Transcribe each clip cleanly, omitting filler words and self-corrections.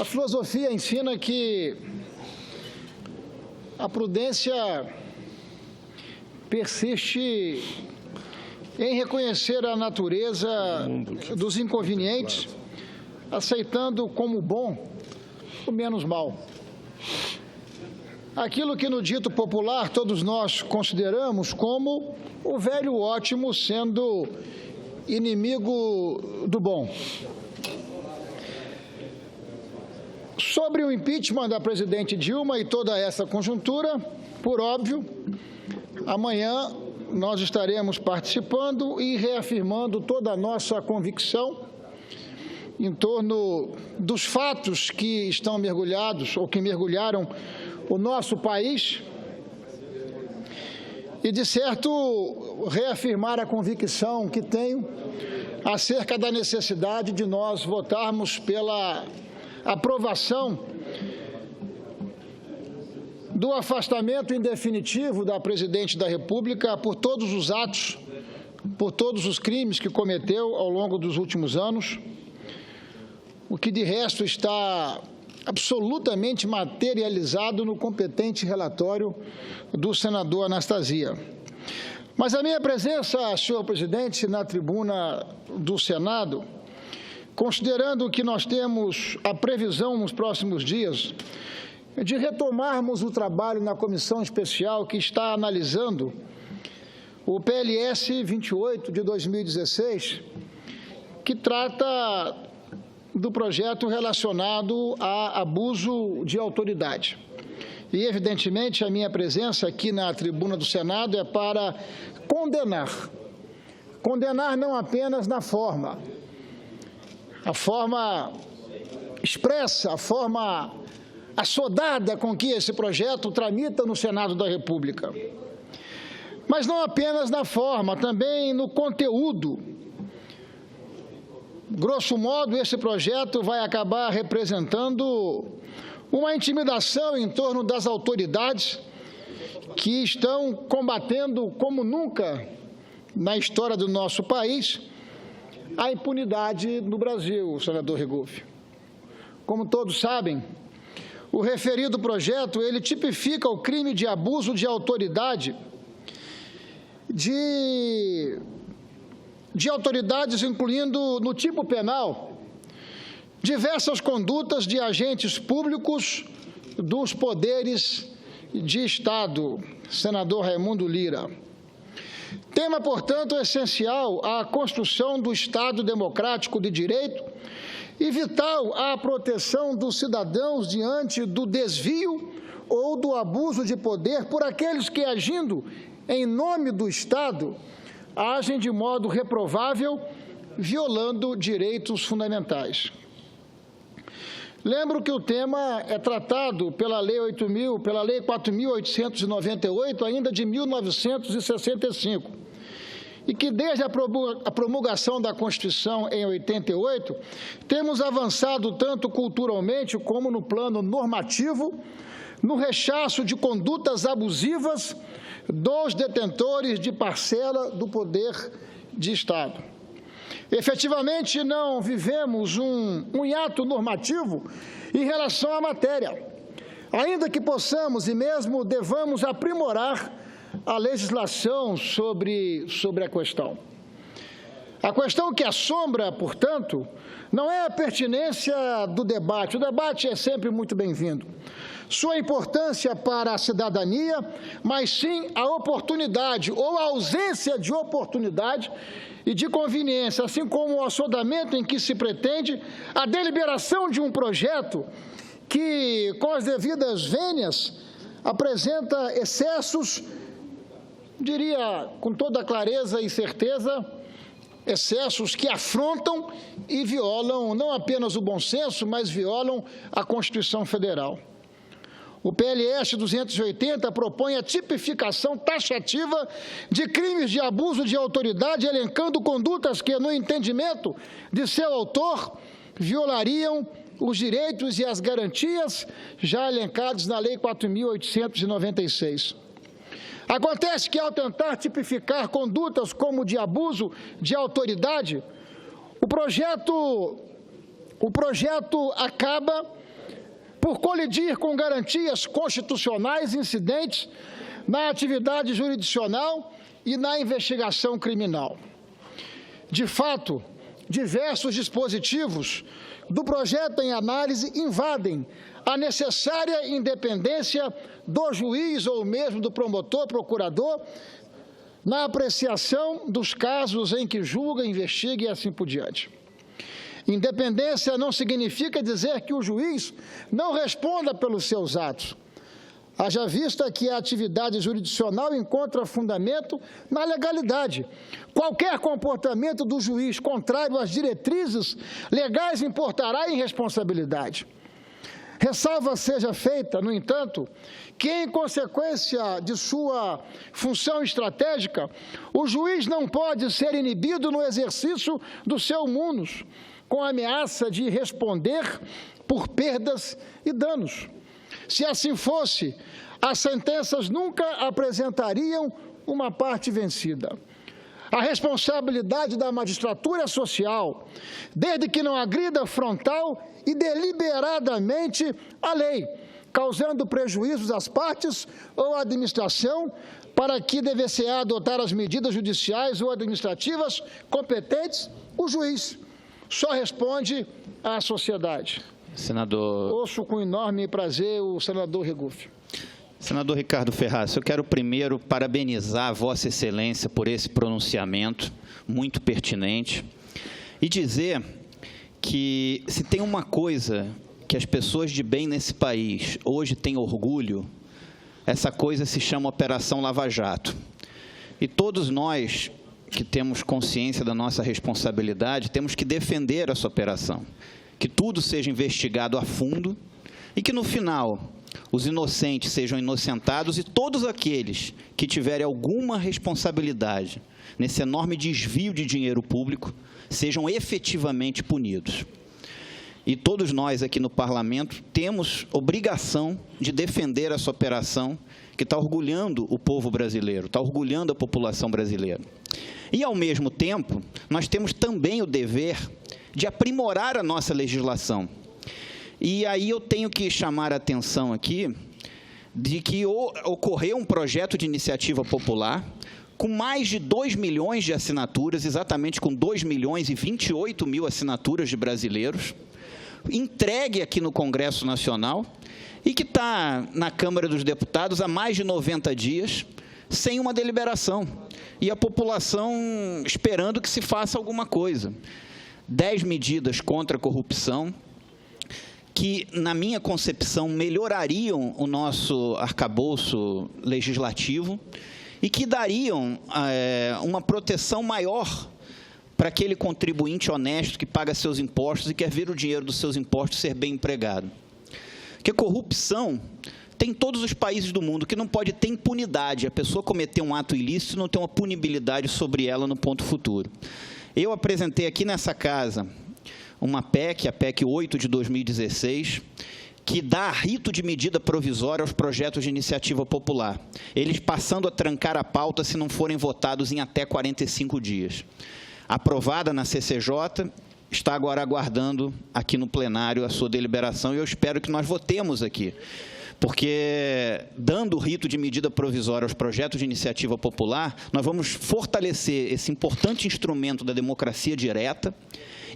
A filosofia ensina que a prudência persiste em reconhecer a natureza dos inconvenientes, aceitando como bom o menos mal. Aquilo que no dito popular todos nós consideramos como o velho ótimo sendo inimigo do bom. Sobre o impeachment da presidente Dilma e toda essa conjuntura, por óbvio, amanhã nós estaremos participando e reafirmando toda a nossa convicção em torno dos fatos que estão mergulhados ou que mergulharam o nosso país e, de certo, reafirmar a convicção que tenho acerca da necessidade de nós votarmos pela aprovação do afastamento em definitivo da presidente da República por todos os atos, por todos os crimes que cometeu ao longo dos últimos anos, o que de resto está absolutamente materializado no competente relatório do senador Anastasia. Mas a minha presença, senhor presidente, na tribuna do Senado, considerando que nós temos a previsão nos próximos dias de retomarmos o trabalho na comissão especial que está analisando o PLS 28 de 2016, que trata do projeto relacionado a abuso de autoridade. E, evidentemente, a minha presença aqui na tribuna do Senado é para condenar não apenas na forma, a forma expressa, a forma assodada com que esse projeto tramita no Senado da República, mas não apenas na forma, também no conteúdo. Grosso modo, esse projeto vai acabar representando uma intimidação em torno das autoridades que estão combatendo como nunca na história do nosso país a impunidade no Brasil, senador Regoff. Como todos sabem, o referido projeto, ele tipifica o crime de abuso de autoridade de autoridades, incluindo no tipo penal diversas condutas de agentes públicos dos poderes de Estado, senador Raimundo Lira. Tema, portanto, essencial à construção do Estado democrático de direito e vital à proteção dos cidadãos diante do desvio ou do abuso de poder por aqueles que, agindo em nome do Estado, agem de modo reprovável, violando direitos fundamentais. Lembro que o tema é tratado pela Lei 4.898, ainda de 1965, e que desde a promulgação da Constituição em 88, temos avançado tanto culturalmente como no plano normativo, no rechaço de condutas abusivas dos detentores de parcela do poder de Estado. Efetivamente, não vivemos um hiato normativo em relação à matéria, ainda que possamos e mesmo devamos aprimorar a legislação sobre a questão. A questão que assombra, portanto, não é a pertinência do debate. O debate é sempre muito bem-vindo. Sua importância para a cidadania, mas sim a oportunidade ou a ausência de oportunidade e de conveniência, assim como o assodamento em que se pretende a deliberação de um projeto que, com as devidas vênias, apresenta excessos, diria com toda clareza e certeza, excessos que afrontam e violam não apenas o bom senso, mas violam a Constituição Federal. O PLS 280 propõe a tipificação taxativa de crimes de abuso de autoridade, elencando condutas que, no entendimento de seu autor, violariam os direitos e as garantias já elencados na Lei 4.896. Acontece que, ao tentar tipificar condutas como de abuso de autoridade, o projeto acaba por colidir com garantias constitucionais incidentes na atividade jurisdicional e na investigação criminal. De fato, diversos dispositivos do projeto em análise invadem a necessária independência do juiz ou mesmo do promotor, procurador, na apreciação dos casos em que julga, investiga e assim por diante. Independência não significa dizer que o juiz não responda pelos seus atos. Haja vista que a atividade jurisdicional encontra fundamento na legalidade. Qualquer comportamento do juiz contrário às diretrizes legais importará em responsabilidade. Ressalva seja feita, no entanto, que, em consequência de sua função estratégica, o juiz não pode ser inibido no exercício do seu munus, com a ameaça de responder por perdas e danos. Se assim fosse, as sentenças nunca apresentariam uma parte vencida. A responsabilidade da magistratura social, desde que não agrida frontal e deliberadamente a lei, causando prejuízos às partes ou à administração, para que dever-se-á adotar as medidas judiciais ou administrativas competentes, o juiz só responde à sociedade. Senador... Ouço com enorme prazer o senador Regufe. Senador Ricardo Ferraz, eu quero primeiro parabenizar a Vossa Excelência por esse pronunciamento muito pertinente e dizer que se tem uma coisa que as pessoas de bem nesse país hoje têm orgulho, essa coisa se chama Operação Lava Jato. E todos nós que temos consciência da nossa responsabilidade, temos que defender essa operação, que tudo seja investigado a fundo e que, no final, os inocentes sejam inocentados e todos aqueles que tiverem alguma responsabilidade nesse enorme desvio de dinheiro público sejam efetivamente punidos. E todos nós aqui no Parlamento temos obrigação de defender essa operação que está orgulhando o povo brasileiro, está orgulhando a população brasileira. E, ao mesmo tempo, nós temos também o dever de aprimorar a nossa legislação. E aí eu tenho que chamar a atenção aqui de que ocorreu um projeto de iniciativa popular com mais de 2 milhões de assinaturas, exatamente com 2 milhões e 28 mil assinaturas de brasileiros, entregue aqui no Congresso Nacional e que está na Câmara dos Deputados há mais de 90 dias, sem uma deliberação, e a população esperando que se faça alguma coisa. 10 medidas contra a corrupção, que, na minha concepção, melhorariam o nosso arcabouço legislativo e que dariam uma proteção maior para aquele contribuinte honesto que paga seus impostos e quer ver o dinheiro dos seus impostos ser bem empregado. Porque corrupção tem em todos os países do mundo, que não pode ter impunidade. A pessoa cometer um ato ilícito e não ter uma punibilidade sobre ela no ponto futuro. Eu apresentei aqui nessa casa uma PEC, a PEC 8 de 2016, que dá rito de medida provisória aos projetos de iniciativa popular, eles passando a trancar a pauta se não forem votados em até 45 dias. Aprovada na CCJ, está agora aguardando aqui no plenário a sua deliberação e eu espero que nós votemos aqui, porque, dando o rito de medida provisória aos projetos de iniciativa popular, nós vamos fortalecer esse importante instrumento da democracia direta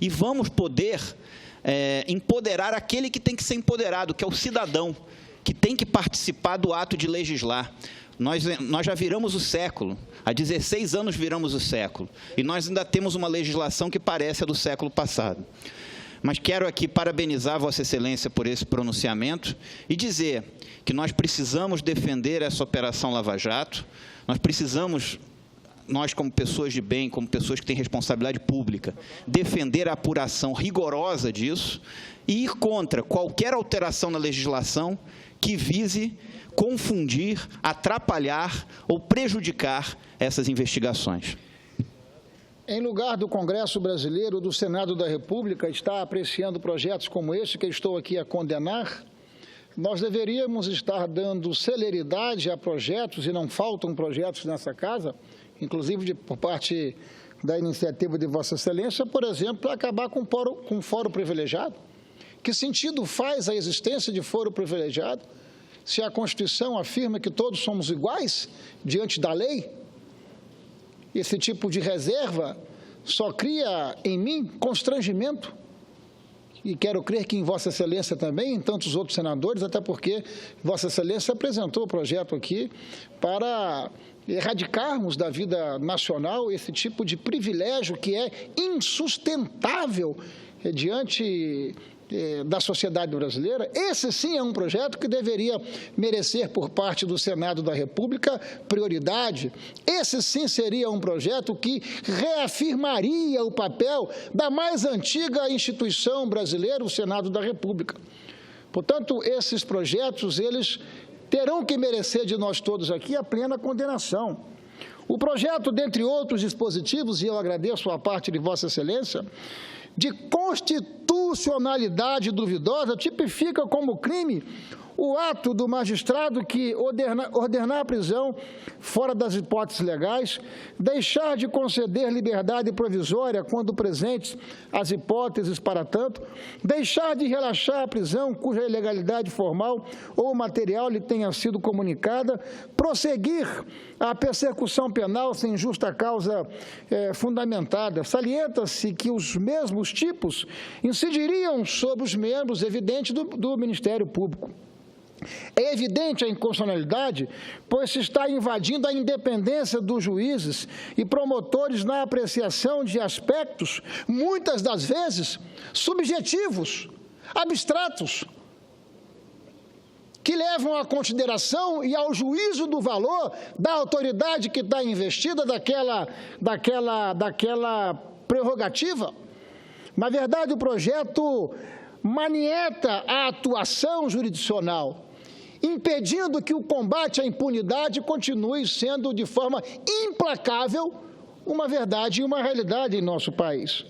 e vamos poder empoderar aquele que tem que ser empoderado, que é o cidadão, que tem que participar do ato de legislar. Nós já viramos o século, há 16 anos viramos o século, e nós ainda temos uma legislação que parece a do século passado. Mas quero aqui parabenizar Vossa Excelência por esse pronunciamento e dizer que nós precisamos defender essa Operação Lava Jato, nós precisamos, nós como pessoas de bem, como pessoas que têm responsabilidade pública, defender a apuração rigorosa disso e ir contra qualquer alteração na legislação que vise confundir, atrapalhar ou prejudicar essas investigações. Em lugar do Congresso Brasileiro, do Senado da República, estar apreciando projetos como esse que estou aqui a condenar, nós deveríamos estar dando celeridade a projetos, e não faltam projetos nessa casa, inclusive por parte da iniciativa de Vossa Excelência, por exemplo, para acabar com o fórum privilegiado, Que sentido faz a existência de foro privilegiado se a Constituição afirma que todos somos iguais diante da lei? Esse tipo de reserva só cria em mim constrangimento. E quero crer que em Vossa Excelência também, em tantos outros senadores, até porque Vossa Excelência apresentou o projeto aqui para erradicarmos da vida nacional esse tipo de privilégio que é insustentável diante da sociedade brasileira. Esse sim é um projeto que deveria merecer por parte do Senado da República prioridade. Esse sim seria um projeto que reafirmaria o papel da mais antiga instituição brasileira, o Senado da República. Portanto, esses projetos, eles terão que merecer de nós todos aqui a plena condenação. O projeto, dentre outros dispositivos, e eu agradeço a parte de Vossa Excelência, de constitucionalidade duvidosa, tipifica como crime o ato do magistrado que ordenar a prisão fora das hipóteses legais, deixar de conceder liberdade provisória quando presentes as hipóteses para tanto, deixar de relaxar a prisão cuja ilegalidade formal ou material lhe tenha sido comunicada, prosseguir a persecução penal sem justa causa fundamentada. Salienta-se que os mesmos tipos incidiriam sobre os membros evidentes do Ministério Público. É evidente a inconstitucionalidade, pois se está invadindo a independência dos juízes e promotores na apreciação de aspectos, muitas das vezes, subjetivos, abstratos, que levam à consideração e ao juízo do valor da autoridade que está investida daquela prerrogativa. Na verdade, o projeto manieta a atuação jurisdicional, impedindo que o combate à impunidade continue sendo de forma implacável uma verdade e uma realidade em nosso país.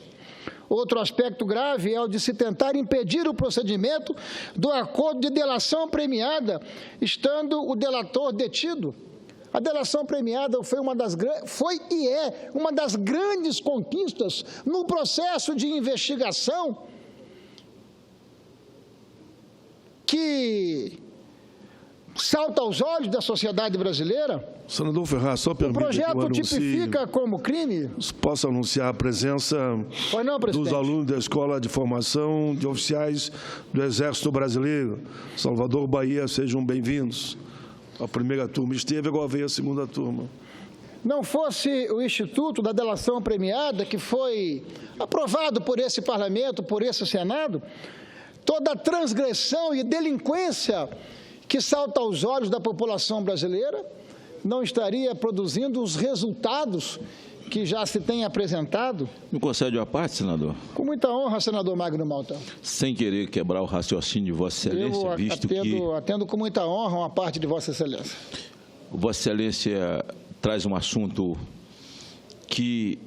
Outro aspecto grave é o de se tentar impedir o procedimento do acordo de delação premiada, estando o delator detido. A delação premiada foi e é uma das grandes conquistas no processo de investigação que salta aos olhos da sociedade brasileira. Senador Ferraz, só permita que eu anuncie. O projeto tipifica como crime. Posso anunciar a presença dos alunos da Escola de Formação de Oficiais do Exército Brasileiro. Salvador, Bahia, sejam bem-vindos. A primeira turma esteve, agora veio a segunda turma. Não fosse o Instituto da Delação Premiada, que foi aprovado por esse Parlamento, por esse Senado, toda a transgressão e delinquência que salta aos olhos da população brasileira não estaria produzindo os resultados que já se tem apresentado. Me concede uma parte, senador? Com muita honra, senador Magno Malta. Sem querer quebrar o raciocínio de Vossa Excelência, visto que... Atendo com muita honra uma parte de Vossa Excelência. Vossa Excelência traz um assunto que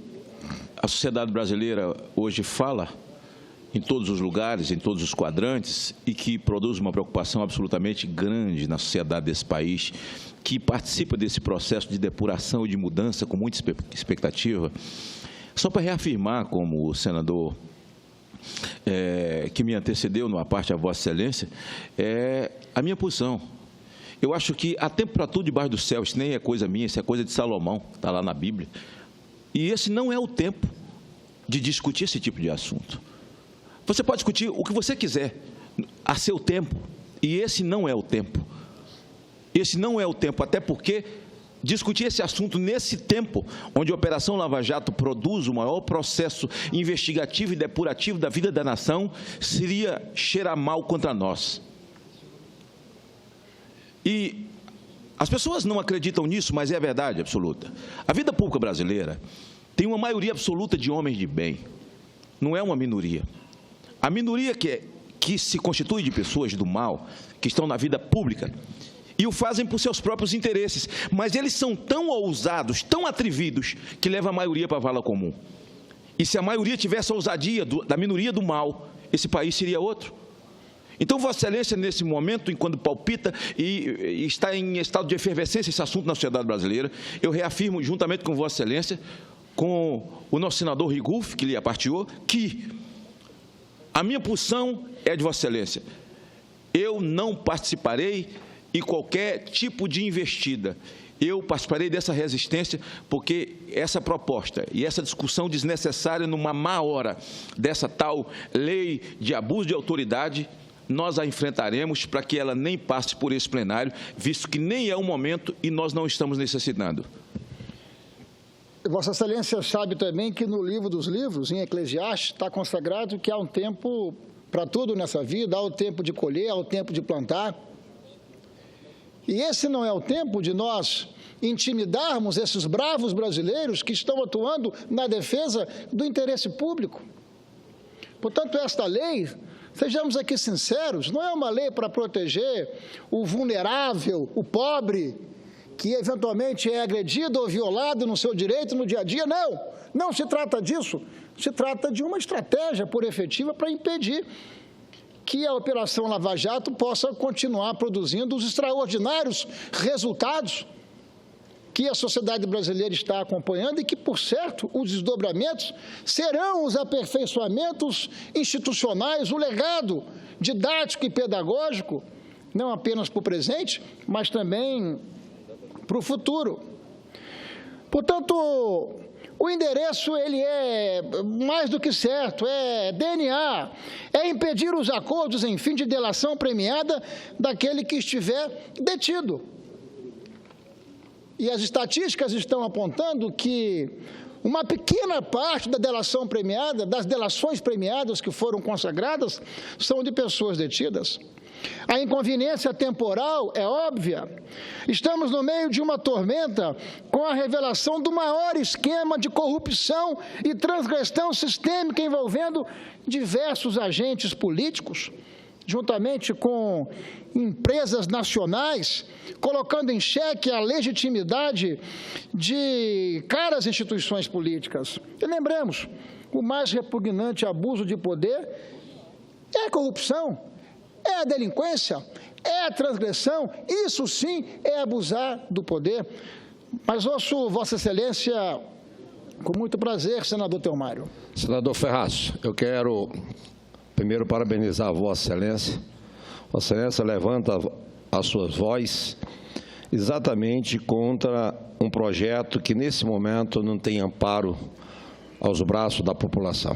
a sociedade brasileira hoje fala em todos os lugares, em todos os quadrantes, e que produz uma preocupação absolutamente grande na sociedade desse país, que participa desse processo de depuração e de mudança com muita expectativa. Só para reafirmar, como o senador que me antecedeu numa parte a Vossa Excelência, a minha posição. Eu acho que há tempo para tudo debaixo do céu, isso nem é coisa minha, isso é coisa de Salomão, está lá na Bíblia. E esse não é o tempo de discutir esse tipo de assunto. Você pode discutir o que você quiser, a seu tempo, e esse não é o tempo. Esse não é o tempo, até porque discutir esse assunto nesse tempo, onde a Operação Lava Jato produz o maior processo investigativo e depurativo da vida da nação, seria cheirar mal contra nós. E as pessoas não acreditam nisso, mas é a verdade absoluta. A vida pública brasileira tem uma maioria absoluta de homens de bem, não é uma minoria. A minoria que se constitui de pessoas do mal, que estão na vida pública, e o fazem por seus próprios interesses, mas eles são tão ousados, tão atrevidos, que levam a maioria para a vala comum. E se a maioria tivesse a ousadia da minoria do mal, esse país seria outro. Então, Vossa Excelência, nesse momento, enquanto palpita e está em estado de efervescência esse assunto na sociedade brasileira, eu reafirmo, juntamente com Vossa Excelência, com o nosso senador Rigulf, que lhe aparteou, que A minha posição é de Vossa Excelência. Eu não participarei em qualquer tipo de investida. Eu participarei dessa resistência porque essa proposta e essa discussão desnecessária numa má hora dessa tal lei de abuso de autoridade, nós a enfrentaremos para que ela nem passe por esse plenário, visto que nem é o momento e nós não estamos necessitando. Vossa Excelência sabe também que no livro dos livros, em Eclesiastes, está consagrado que há um tempo para tudo nessa vida, há o tempo de colher, há o tempo de plantar. E esse não é o tempo de nós intimidarmos esses bravos brasileiros que estão atuando na defesa do interesse público. Portanto, esta lei, sejamos aqui sinceros, não é uma lei para proteger o vulnerável, o pobre, que eventualmente é agredido ou violado no seu direito no dia a dia. Não, não se trata disso. Se trata de uma estratégia por efetiva para impedir que a Operação Lava Jato possa continuar produzindo os extraordinários resultados que a sociedade brasileira está acompanhando e que, por certo, os desdobramentos serão os aperfeiçoamentos institucionais, o legado didático e pedagógico, não apenas para o presente, mas também para o futuro. Portanto, o endereço ele é mais do que certo, é DNA, é impedir os acordos em fim de delação premiada daquele que estiver detido. E as estatísticas estão apontando que uma pequena parte da delação premiada, das delações premiadas que foram consagradas, são de pessoas detidas. A inconveniência temporal é óbvia. Estamos no meio de uma tormenta com a revelação do maior esquema de corrupção e transgressão sistêmica envolvendo diversos agentes políticos, juntamente com empresas nacionais, colocando em xeque a legitimidade de caras instituições políticas. E lembremos, o mais repugnante abuso de poder é a corrupção, é a delinquência, é a transgressão, isso sim é abusar do poder. Mas ouço Vossa Excelência com muito prazer, senador Thelmário. Senador Ferraz, eu quero primeiro parabenizar a Vossa Excelência. Vossa Excelência levanta a sua voz exatamente contra um projeto que, nesse momento, não tem amparo aos braços da população.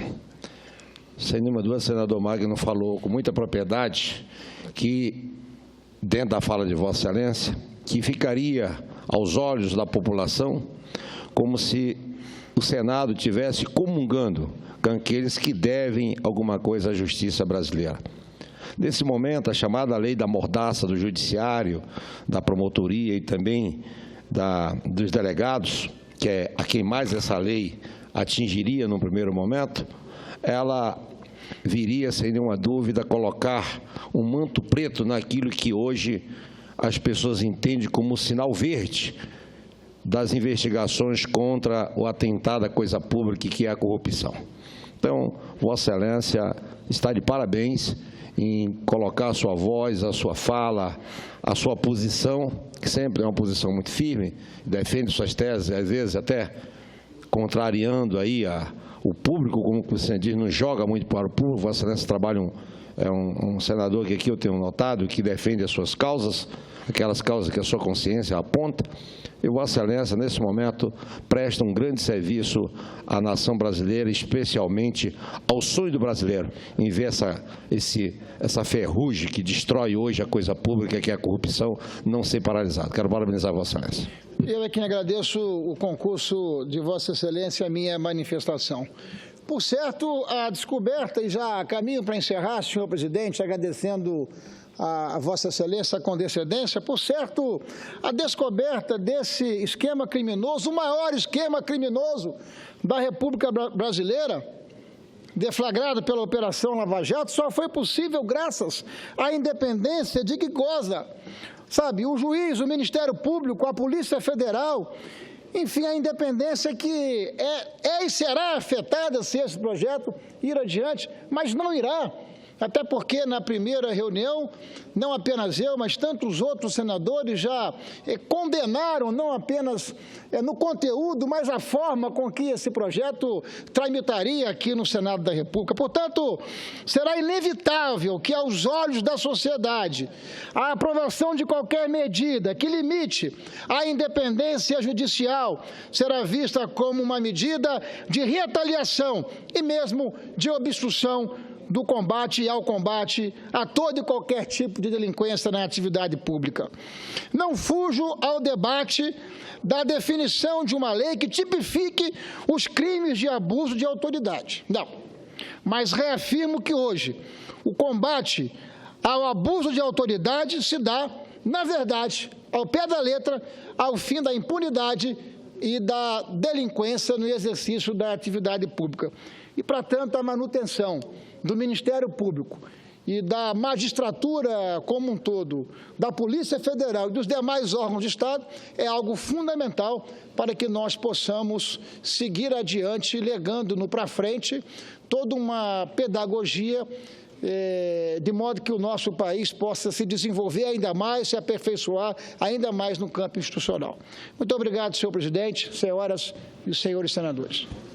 Sem nenhuma dúvida, o senador Magno falou com muita propriedade que, dentro da fala de Vossa Excelência, que ficaria aos olhos da população como se o Senado estivesse comungando com aqueles que devem alguma coisa à justiça brasileira. Nesse momento, a chamada lei da mordaça do judiciário, da promotoria e também dos delegados, que é a quem mais essa lei atingiria no primeiro momento, ela viria, sem nenhuma dúvida, colocar um manto preto naquilo que hoje as pessoas entendem como sinal verde das investigações contra o atentado à coisa pública, que é a corrupção. Então, Vossa Excelência está de parabéns em colocar a sua voz, a sua fala, a sua posição, que sempre é uma posição muito firme, defende suas teses, às vezes até contrariando aí o público, como você diz, não joga muito para o público. Vossa Excelência trabalha um senador que aqui eu tenho notado, que defende as suas causas, aquelas causas que a sua consciência aponta. E Vossa Excelência, nesse momento, presta um grande serviço à nação brasileira, especialmente ao sonho do brasileiro, em ver essa ferrugem que destrói hoje a coisa pública, que é a corrupção, não ser paralisada. Quero parabenizar Vossa Excelência. Eu é quem agradeço o concurso de Vossa Excelência à minha manifestação. Por certo, a descoberta, e já caminho para encerrar, senhor presidente, agradecendo a Vossa Excelência a condescendência, por certo, a descoberta desse esquema criminoso, o maior esquema criminoso da República Brasileira, deflagrado pela Operação Lava Jato, só foi possível graças à independência de que goza, sabe, o juiz, o Ministério Público, a Polícia Federal, enfim, a independência que é e será afetada se esse projeto ir adiante, mas não irá. até porque na primeira reunião, não apenas eu, mas tantos outros senadores já condenaram, não apenas no conteúdo, mas a forma com que esse projeto tramitaria aqui no Senado da República. Portanto, será inevitável que, aos olhos da sociedade, a aprovação de qualquer medida que limite a independência judicial será vista como uma medida de retaliação e mesmo de obstrução do combate a todo e qualquer tipo de delinquência na atividade pública. Não fujo ao debate da definição de uma lei que tipifique os crimes de abuso de autoridade. Não, mas reafirmo que hoje o combate ao abuso de autoridade se dá, na verdade, ao pé da letra, ao fim da impunidade e da delinquência no exercício da atividade pública. E, para tanto, a manutenção do Ministério Público e da magistratura como um todo, da Polícia Federal e dos demais órgãos de Estado, é algo fundamental para que nós possamos seguir adiante, legando-no para frente toda uma pedagogia, de modo que o nosso país possa se desenvolver ainda mais, se aperfeiçoar ainda mais no campo institucional. Muito obrigado, senhor presidente, senhoras e senhores senadores.